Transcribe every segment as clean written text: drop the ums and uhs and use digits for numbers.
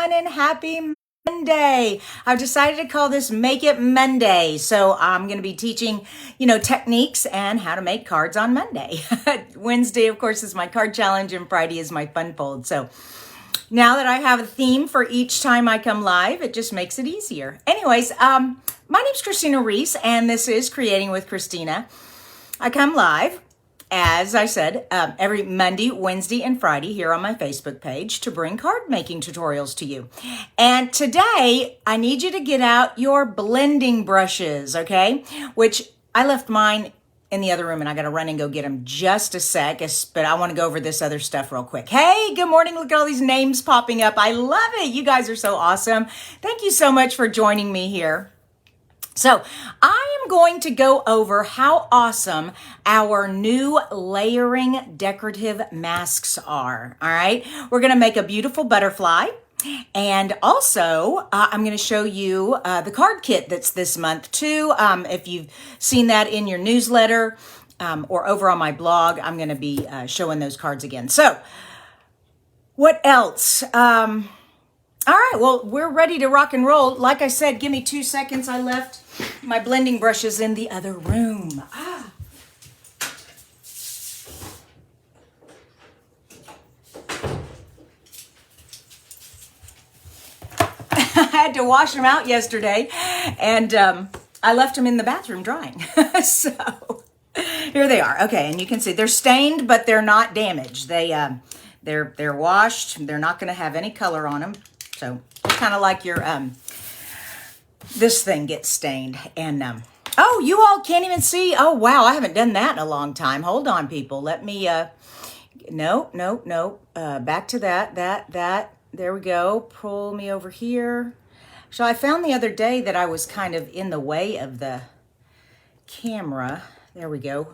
everyone, and happy Monday. I've decided to call this Make It Monday. So I'm going to be teaching, techniques and how to make cards on Monday. Wednesday, of course, is my card challenge, and Friday is my fun fold. So now that I have a theme for each time I come live, it just makes it easier. Anyways, my name's Kristina Reese, and this is Creating with Kristina. I come live, as I said, every Monday, Wednesday, and Friday here on my Facebook page to bring card making tutorials to you. And today, I need you to get out your blending brushes, okay? Which I left mine in the other room, and I got to run and go get them just a sec, but I want to go over this other stuff real quick. Hey, good morning. Look at all these names popping up. I love it. You guys are so awesome. Thank you so much for joining me here. So I am going to go over how awesome our new layering decorative masks are. All right. We're going to make a beautiful butterfly. And also, I'm going to show you the card kit that's this month too. If you've seen that in your newsletter or over on my blog, I'm going to be showing those cards again. So what else? All right, well, we're ready to rock and roll. Like I said, give me 2 seconds. I left my blending brushes in the other room. I had to wash them out yesterday, and I left them in the bathroom drying. So here they are. Okay, and you can see they're stained, but they're not damaged. They're washed. They're not going to have any color on them. So kind of like your, this thing gets stained. And, oh, you all can't even see. Oh, wow. I haven't done that in a long time. Hold on, people. Let me, no. Back to that. There we go. Pull me over here. So I found the other day that I was kind of in the way of the camera. There we go.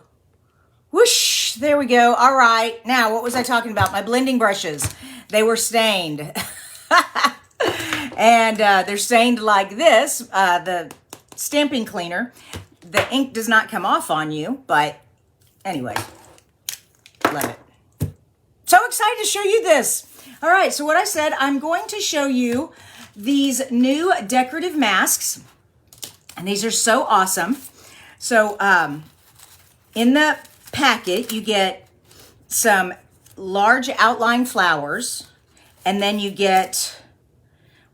Whoosh. There we go. All right. Now, what was I talking about? My blending brushes. They were stained. And they're stained like this, the stamping cleaner. The ink does not come off on you, but anyway, love it. So excited to show you this. All right, so what I said, I'm going to show you these new decorative masks, and these are so awesome. So in the packet, you get some large outline flowers, and then you get,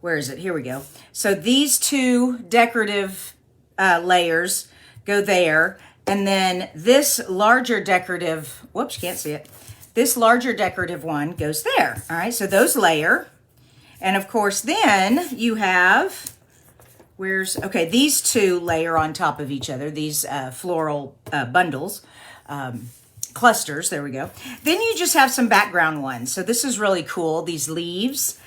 where is it? Here we go. So these two decorative layers go there. And then this larger decorative, whoops, can't see it. This larger decorative one goes there. All right, so those layer. And of course, then you have, okay, these two layer on top of each other, these floral bundles, clusters, there we go. Then you just have some background ones. So this is really cool. These leaves,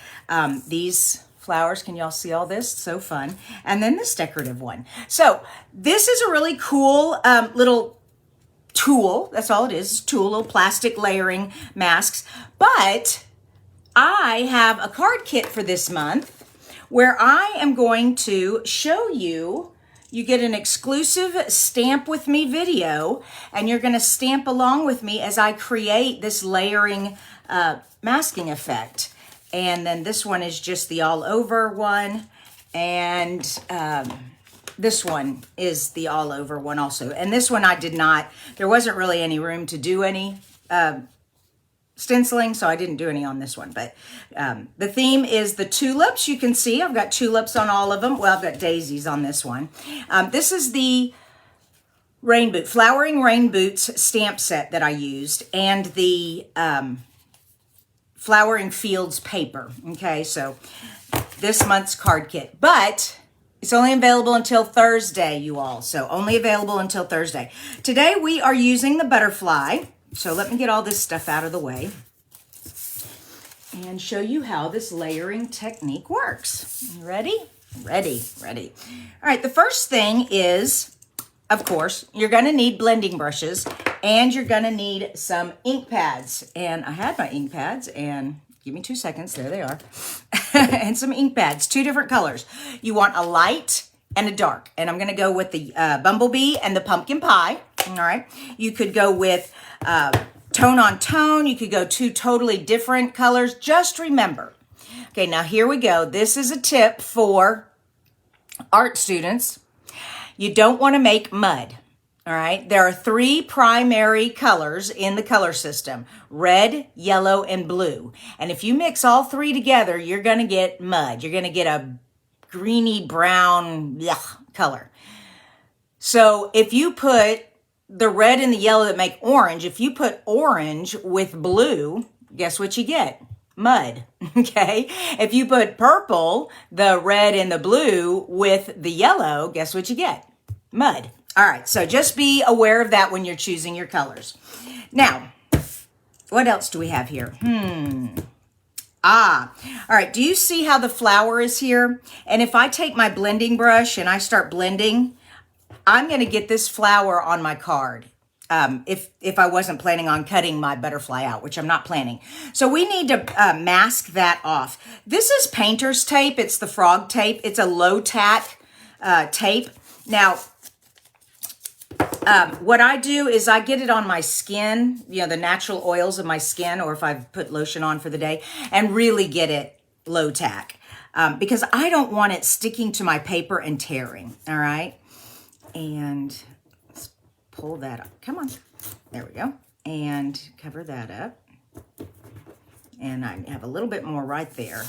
these flowers, can y'all see all this? So fun. And then this decorative one. So this is a really cool little tool. That's all it is, tool, little plastic layering masks. But I have a card kit for this month where I am going to show you, you get an exclusive stamp with me video, and you're going to stamp along with me as I create this layering masking effect. And then this one is just the all over one. And this one is the all over one also. And this one I did not, there wasn't really any room to do any stenciling, so I didn't do any on this one. But the theme is the tulips. You can see I've got tulips on all of them. Well, I've got daisies on this one. This is the Flowering Rain Boots stamp set that I used, and the Flowering Fields paper. Okay, so this month's card kit. But it's only available until Thursday, you all. So only available until Thursday. Today we are using the butterfly. So let me get all this stuff out of the way and show you how this layering technique works. Ready? Ready. All right, the first thing is, of course, you're going to need blending brushes, and you're going to need some ink pads. And I had my ink pads, and give me 2 seconds. There they are. And some ink pads, 2 different colors. You want a light and a dark. And I'm going to go with the bumblebee and the pumpkin pie. All right. You could go with tone on tone. You could go 2 totally different colors. Just remember, Okay, now here we go. This is a tip for art students. You don't want to make mud. All right, there are 3 primary colors in the color system: red, yellow, and blue. And if you mix all 3 together, you're going to get mud. You're going to get a greeny brown color. So if you put the red and the yellow that make orange, if you put orange with blue, guess what you get? Mud. Okay. If you put purple, the red and the blue with the yellow, guess what you get? Mud. All right, so just be aware of that when you're choosing your colors. Now, what else do we have here? All right, do you see how the flower is here? And if I take my blending brush and I start blending, I'm going to get this flower on my card. If I wasn't planning on cutting my butterfly out, which I'm not planning. So we need to mask that off. This is painter's tape. It's the frog tape. It's a low tack tape. Now, what I do is I get it on my skin, the natural oils of my skin, or if I've put lotion on for the day, and really get it low tack because I don't want it sticking to my paper and tearing. All right. And let's pull that up. Come on. There we go. And cover that up. And I have a little bit more right there.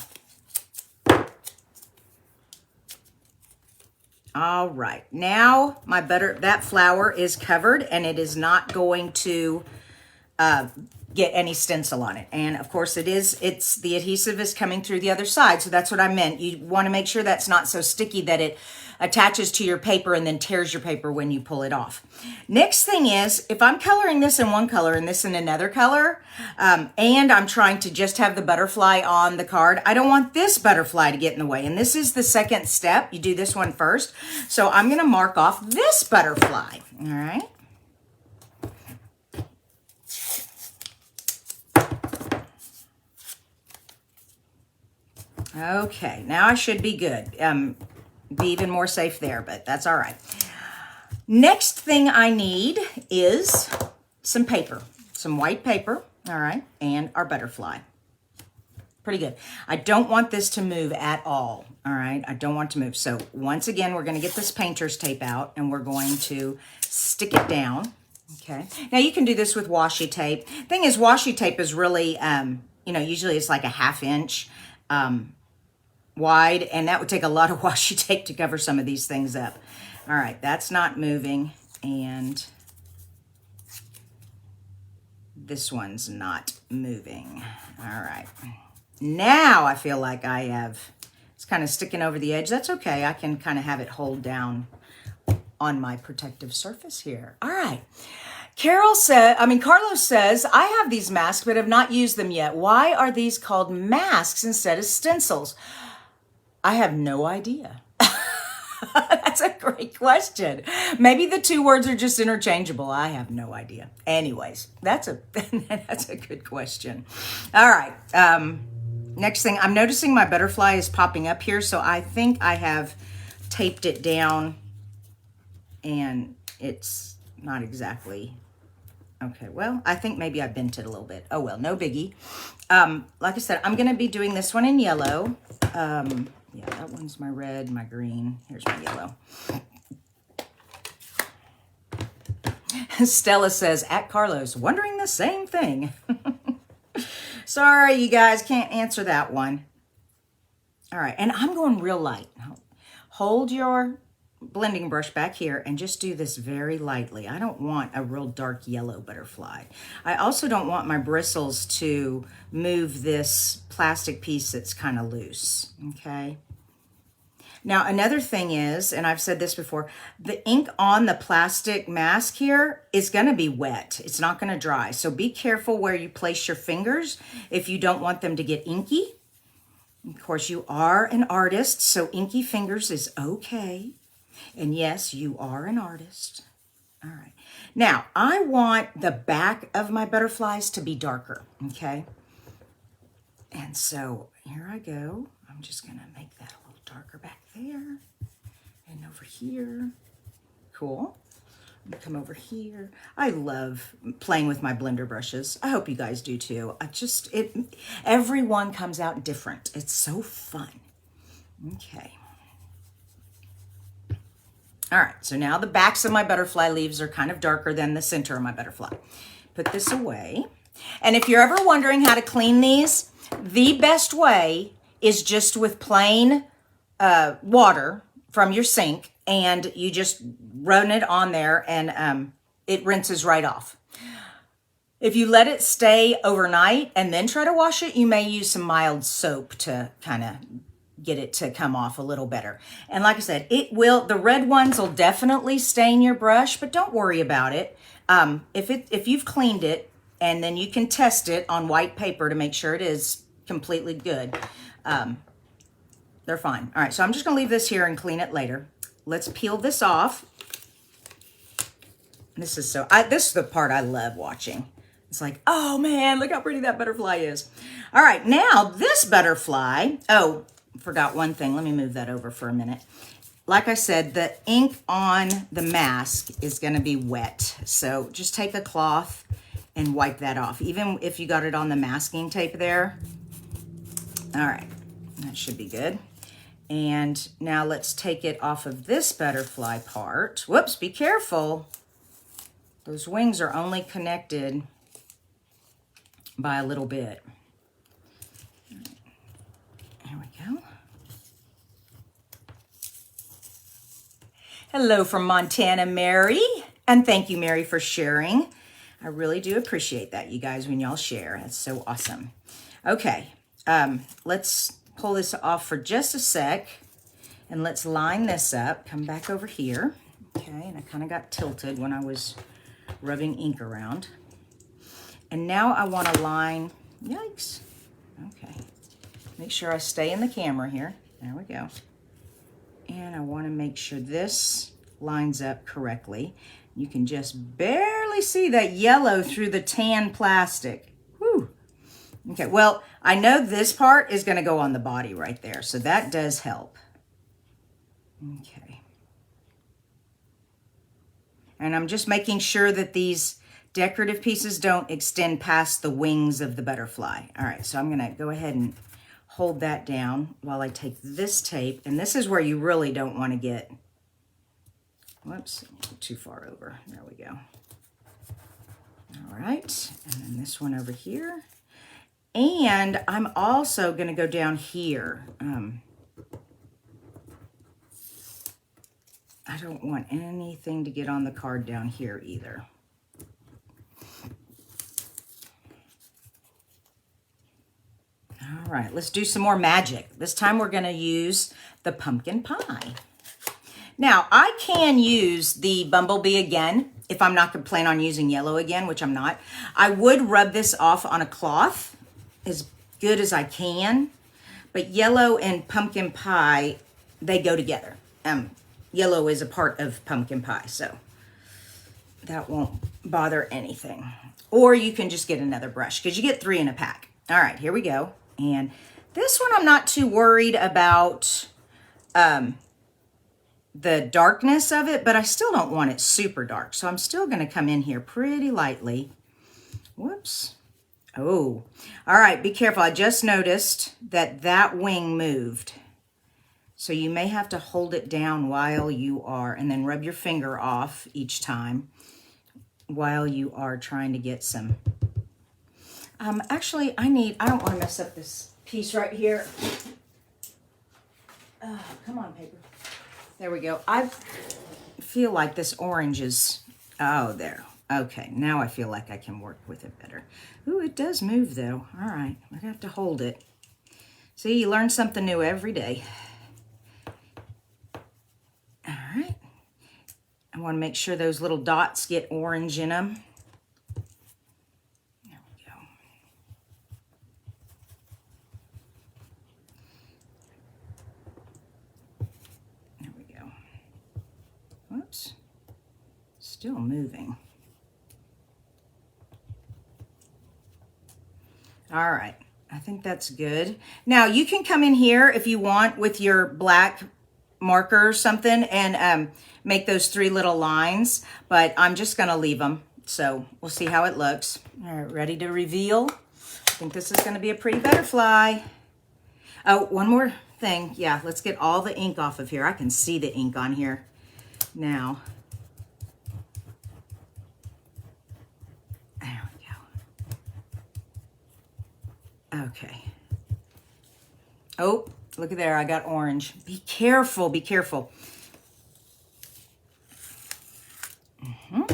All right, now that flower is covered and it is not going to get any stencil on it. And of course it's the adhesive is coming through the other side. So that's what I meant. You want to make sure that's not so sticky that it attaches to your paper and then tears your paper when you pull it off. Next thing is, if I'm coloring this in one color and this in another color, and I'm trying to just have the butterfly on the card, I don't want this butterfly to get in the way. And this is the second step. You do this one first. So I'm going to mark off this butterfly. All right. Okay, now I should be good. Be even more safe there, but that's all right. Next thing I need is some paper, some white paper, all right, and our butterfly. Pretty good. I don't want this to move at all, right? I don't want to move. So once again, we're going to get this painter's tape out and we're going to stick it down, okay? Now you can do this with washi tape. Thing is, washi tape is really, usually it's like a 1/2 inch wide, and that would take a lot of washi tape to cover some of these things up. All right, that's not moving, and this one's not moving. All right. Now I feel like it's kind of sticking over the edge. That's okay. I can kind of have it hold down on my protective surface here. All right. Carlos says, I have these masks, but have not used them yet. Why are these called masks instead of stencils? I have no idea. That's a great question. Maybe the 2 words are just interchangeable. I have no idea. Anyways, that's a good question. All right. Next thing, I'm noticing my butterfly is popping up here, so I think I have taped it down and it's not exactly okay. Well, I think maybe I bent it a little bit. Oh well, no biggie. Like I said, I'm going to be doing this one in yellow. Yeah, that one's my red, my green. Here's my yellow. Stella says, at Carlos, wondering the same thing. Sorry, you guys, can't answer that one. All right, and I'm going real light. Hold your blending brush back here and just do this very lightly. I don't want a real dark yellow butterfly. I also don't want my bristles to move this plastic piece that's kind of loose, okay? Now, another thing is, and I've said this before, the ink on the plastic mask here is going to be wet. It's not going to dry. So be careful where you place your fingers if you don't want them to get inky. Of course, you are an artist, so inky fingers is okay. And yes, you are an artist. All right. Now, I want the back of my butterflies to be darker, okay? And so here I go. I'm just going to make that a little darker back there and over here. Cool. Come over here. I love playing with my blender brushes. I hope you guys do too. Everyone comes out different. It's so fun. Okay. All right, so now the backs of my butterfly leaves are kind of darker than the center of my butterfly. Put this away. And if you're ever wondering how to clean these, the best way is just with plain water from your sink, and you just run it on there, and it rinses right off. If you let it stay overnight and then try to wash it, you may use some mild soap to kind of get it to come off a little better. And like I said, the red ones will definitely stain your brush, but don't worry about it. If you've cleaned it, and then you can test it on white paper to make sure it is completely good. They're fine. All right, so I'm just gonna leave this here and clean it later. Let's peel this off. This is the part I love watching. It's like, oh man, look how pretty that butterfly is. All right, now this butterfly, oh, forgot one thing. Let me move that over for a minute. Like I said, the ink on the mask is gonna be wet. So just take a cloth and wipe that off. Even if you got it on the masking tape there. All right, that should be good. And now let's take it off of this butterfly part. Whoops, be careful. Those wings are only connected by a little bit. Here we go. Hello from Montana, Mary. And thank you, Mary, for sharing. I really do appreciate that, you guys, when y'all share. That's so awesome. Okay, let's pull this off for just a sec, and let's line this up. Come back over here. Okay, and I kind of got tilted when I was rubbing ink around. And now I want to line, yikes. Okay, make sure I stay in the camera here. There we go. And I want to make sure this lines up correctly. You can just barely see that yellow through the tan plastic. Whew. Okay, well, I know this part is going to go on the body right there, so that does help. Okay. And I'm just making sure that these decorative pieces don't extend past the wings of the butterfly. All right, so I'm going to go ahead and hold that down while I take this tape, and this is where you really don't want to get, whoops, too far over. There we go. All right, and then this one over here. And I'm also going to go down here. I don't want anything to get on the card down here either. All right, let's do some more magic. This time we're going to use the pumpkin pie. Now, I can use the bumblebee again if I'm not going to plan on using yellow again, which I'm not. I would rub this off on a cloth as good as I can, but yellow and pumpkin pie, they go together. Yellow is a part of pumpkin pie, so that won't bother anything. Or you can just get another brush because you get 3 in a pack. All right, here we go. And this one I'm not too worried about the darkness of it, but I still don't want it super dark. So I'm still going to come in here pretty lightly. Whoops. Oh, all right, be careful. I just noticed that that wing moved. So you may have to hold it down while you are, and then rub your finger off each time while you are trying to get some. Actually, I don't want to mess up this piece right here. Come on, paper. There we go. I feel like this orange is, oh, there. Okay, now I feel like I can work with it better. Ooh, it does move though. All right, I have to hold it. See, you learn something new every day. All right. I want to make sure those little dots get orange in them. There we go. There we go. Whoops. Still moving. All right, I think that's good. Now you can come in here if you want with your black marker or something and make those 3 little lines, but I'm just gonna leave them. So we'll see how it looks. All right, ready to reveal? I think this is gonna be a pretty butterfly. Oh, one more thing. Yeah, let's get all the ink off of here. I can see the ink on here now. There we go. Okay. Oh, look at there. I got orange. Be careful. Be careful. All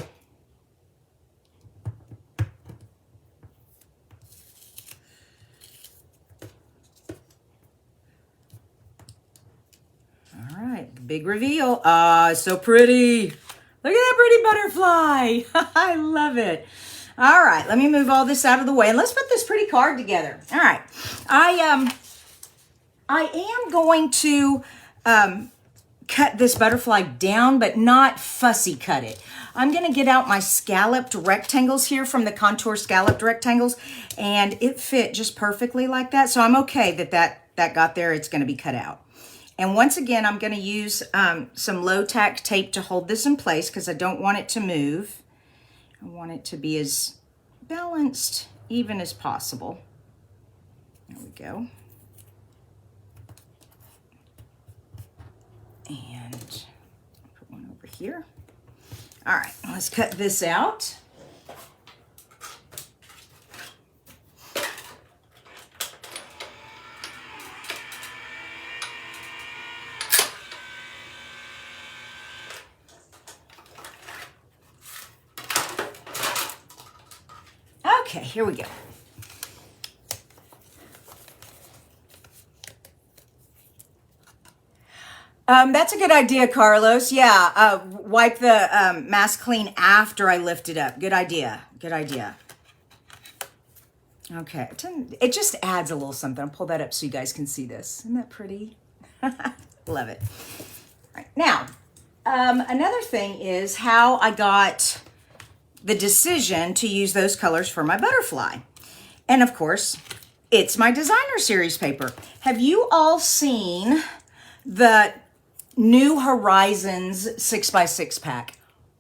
right. Big reveal. Ah, so pretty. Look at that pretty butterfly. I love it. All right. Let me move all this out of the way and let's put this pretty card together. All right. I am going to cut this butterfly down, but not fussy cut it. I'm going to get out my scalloped rectangles here from the Contour Scalloped Rectangles, and it fit just perfectly like that. So I'm okay that got there. It's going to be cut out. And once again, I'm going to use some low tack tape to hold this in place because I don't want it to move. I want it to be as balanced, even as possible. There we go. And put one over here. All right, let's cut this out. Okay, here we go. That's a good idea, Carlos. Yeah, wipe the mask clean after I lift it up. Good idea. Good idea. Okay, it just adds a little something. I'll pull that up so you guys can see this. Isn't that pretty? Love it. All right, now, another thing is how I got the decision to use those colors for my butterfly. And of course, it's my designer series paper. Have you all seen the New Horizons 6x6 pack?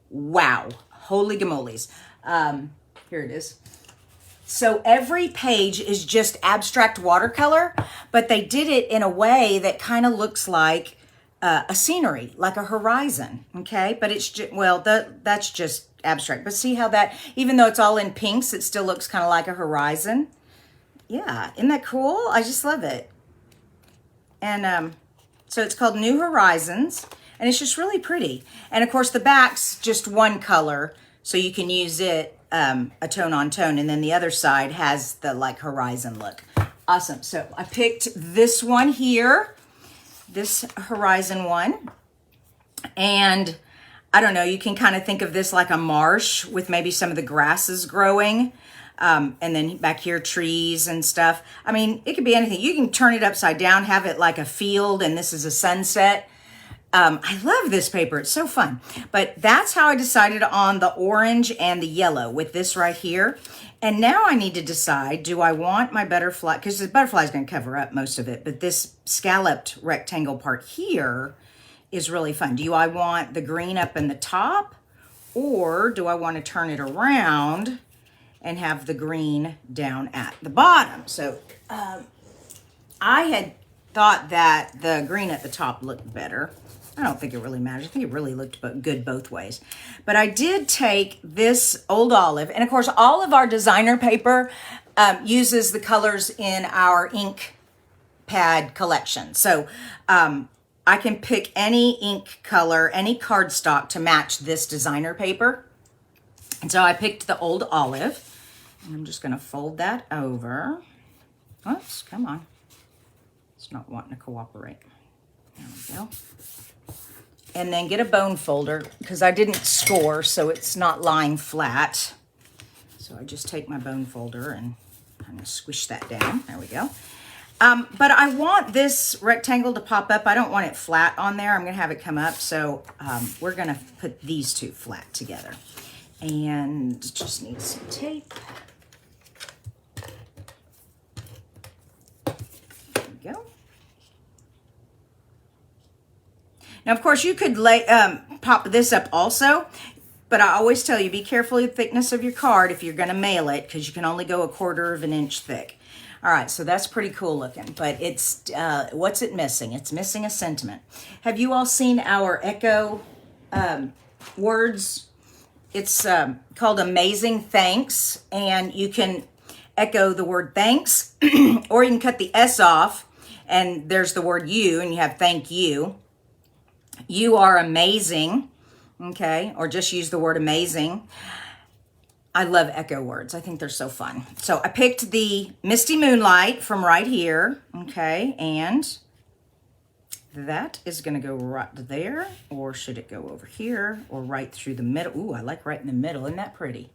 Wow, holy gamolies. Here it is. So every page is just abstract watercolor, but they did it in a way that kind of looks like a scenery, like a horizon, okay? But it's just, well, that's just abstract. But see how that, even though it's all in pinks, it still looks kind of like a horizon. Yeah, isn't that cool? I just love it. And so it's called New Horizons, and it's just really pretty. And of course the back's just one color, so you can use it a tone on tone, and then the other side has the like horizon look. Awesome. So I picked this one here, this horizon one, and I don't know, you can kind of think of this like a marsh with maybe some of the grasses growing, and then back here trees and stuff. I mean, it could be anything. You can turn it upside down, have it like a field, and this is a sunset. I love this paper. It's so fun. But that's how I decided on the orange and the yellow with this right here. And now I need to decide, do I want my butterfly, because the butterfly is going to cover up most of it, but this scalloped rectangle part here is really fun. Do I want the green up in the top, or do I want to turn it around and have the green down at the bottom? So I had thought that the green at the top looked better. I don't think it really matters. I think it really looked good both ways. But I did take this old olive, and of course all of our designer paper uses the colors in our ink pad collection. So I can pick any ink color, any cardstock to match this designer paper. And so I picked the old olive, and I'm just going to fold that over. Oops, come on. It's not wanting to cooperate. There we go. And then get a bone folder, because I didn't score, so it's not lying flat. So I just take my bone folder and kind of squish that down. There we go. But I want this rectangle to pop up. I don't want it flat on there. I'm going to have it come up. So we're going to put these two flat together. And just need some tape. There we go. Now, of course, you could pop this up also, but I always tell you, be careful of the thickness of your card if you're going to mail it, because you can only go 1/4 of an inch thick. All right, so that's pretty cool looking, but it's, what's it missing? It's missing a sentiment. Have you all seen our Echo words? It's called Amazing Thanks, and you can echo the word thanks, or you can cut the S off, and there's the word you, and you have thank you. You are amazing, okay? Or just use the word amazing. I love echo words. I think they're so fun. So I picked the Misty Moonlight from right here, okay? And that is going to go right there, or should it go over here, or right through the middle? Ooh, I like right in the middle. Isn't that pretty?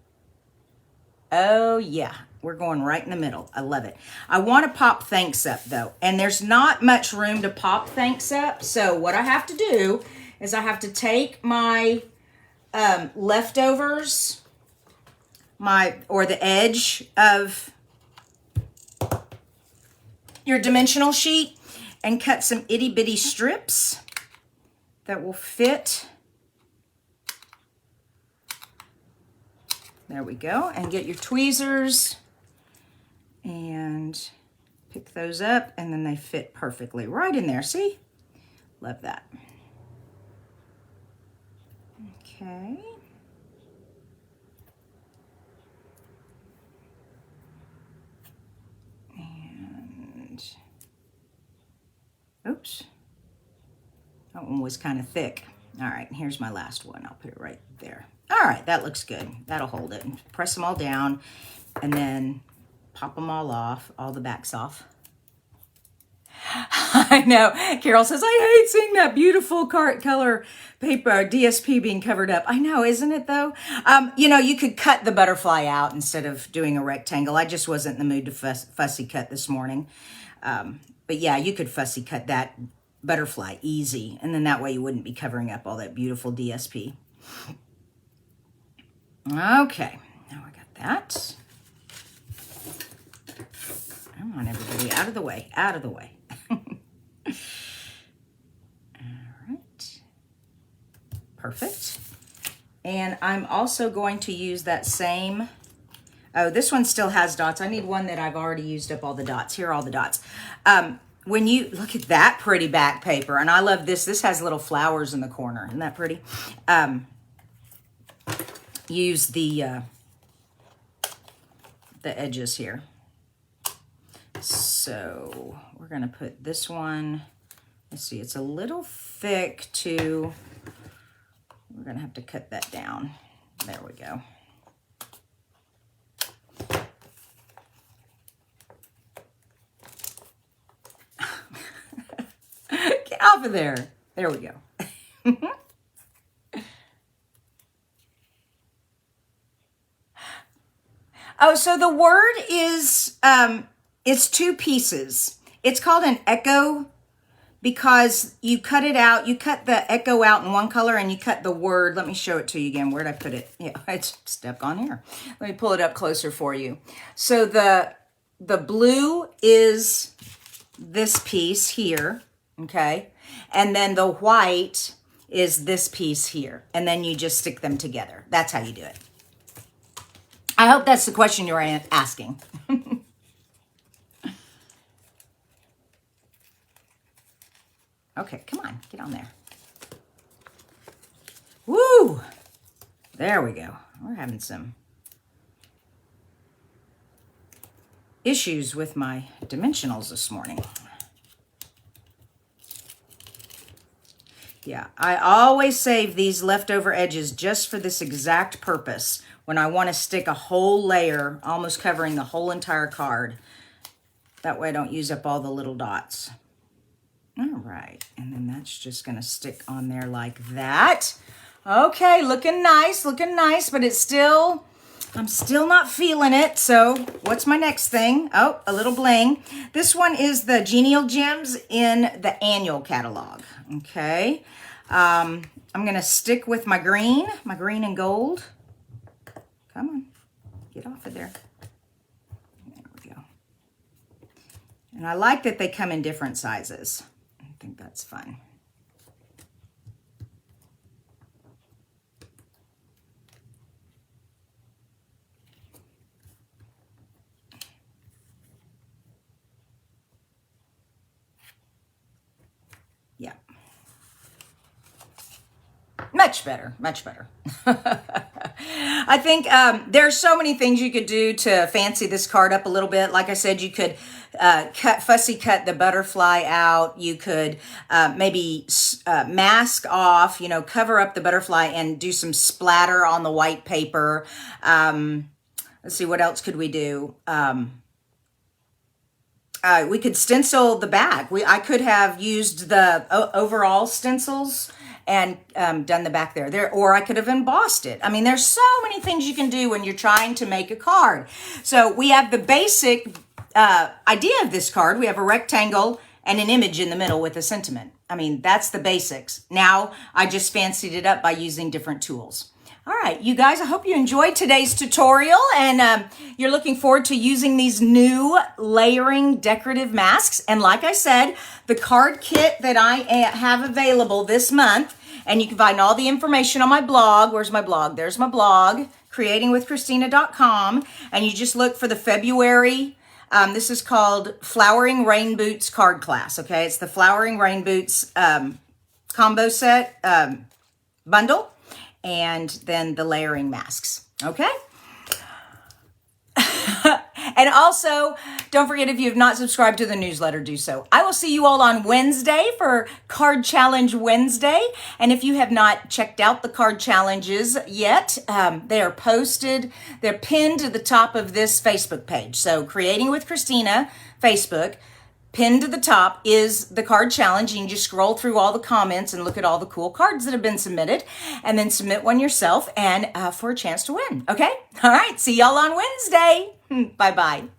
Oh, yeah. We're going right in the middle. I love it. I want to pop thanks up, though, and there's not much room to pop thanks up. So what I have to do is I have to take my leftovers, or the edge of your dimensional sheet, and cut some itty bitty strips that will fit. There we go. And get your tweezers and pick those up, and then they fit perfectly right in there. See? Love that. Okay. And oops. That one was kind of thick. All right, here's my last one. I'll put it right there. All right, that looks good. That'll hold it. Press them all down, and then pop them all off, all the backs off. I know. Carol says, I hate seeing that beautiful color paper DSP being covered up. I know, isn't it though? You know, you could cut the butterfly out instead of doing a rectangle. I just wasn't in the mood to fussy cut this morning. But yeah, you could fussy cut that butterfly easy. And then that way you wouldn't be covering up all that beautiful DSP. Okay, now I got that. Come on, everybody, out of the way, out of the way. All right, perfect. And I'm also going to use that same, oh, this one still has dots. I need one that I've already used up all the dots. Here are all the dots. When you look at that pretty back paper, and I love this. This has little flowers in the corner. Isn't that pretty? Use the edges here. So we're going to put this one, let's see, it's a little thick too. We're going to have to cut that down. There we go. Get off of there. There we go. Oh, so the word is, it's two pieces. It's called an echo because you cut it out. You cut the echo out in one color and you cut the word. Let me show it to you again. Where'd I put it? Yeah, it's stuck on here. Let me pull it up closer for you. So the blue is this piece here, okay? And then the white is this piece here. And then you just stick them together. That's how you do it. I hope that's the question you're asking. Okay, come on, get on there. Woo! There we go. We're having some issues with my dimensionals this morning. Yeah, I always save these leftover edges just for this exact purpose. When I want to stick a whole layer, almost covering the whole entire card. That way I don't use up all the little dots. All right, and then that's just going to stick on there like that. Okay, looking nice, but it's still, I'm still not feeling it. So what's my next thing? Oh, a little bling. This one is the Genial Gems in the annual catalog. Okay, I'm going to stick with my green and gold. Come on, get off of there. There we go. And I like that they come in different sizes. I think that's fun. Much better, much better. I think there's so many things you could do to fancy this card up a little bit. Like I said, you could fussy cut the butterfly out. You could maybe mask off, you know, cover up the butterfly and do some splatter on the white paper. Let's see, what else could we do? We could stencil the back. I could have used the overall stencils and done the back there, or I could have embossed it. I mean, there's so many things you can do when you're trying to make a card. So we have the basic idea of this card. We have a rectangle and an image in the middle with a sentiment. I mean, that's the basics. Now I just fancied it up by using different tools. All right, you guys, I hope you enjoyed today's tutorial and you're looking forward to using these new layering decorative masks. And like I said, the card kit that I have available this month, and you can find all the information on my blog. Where's my blog? There's my blog, creatingwithkristina.com. And you just look for the February, this is called Flowering Rain Boots card class, okay? It's the Flowering Rain Boots combo set bundle. And then the layering masks, okay? And also, don't forget, if you have not subscribed to the newsletter, do so. I will see you all on Wednesday for Card Challenge Wednesday. And if you have not checked out the card challenges yet, they are posted, they're pinned to the top of this Facebook page. So Creating with Kristina, Facebook. Pinned to the top is the card challenge. You can just scroll through all the comments and look at all the cool cards that have been submitted and then submit one yourself and for a chance to win. Okay? All right. See y'all on Wednesday. Bye-bye.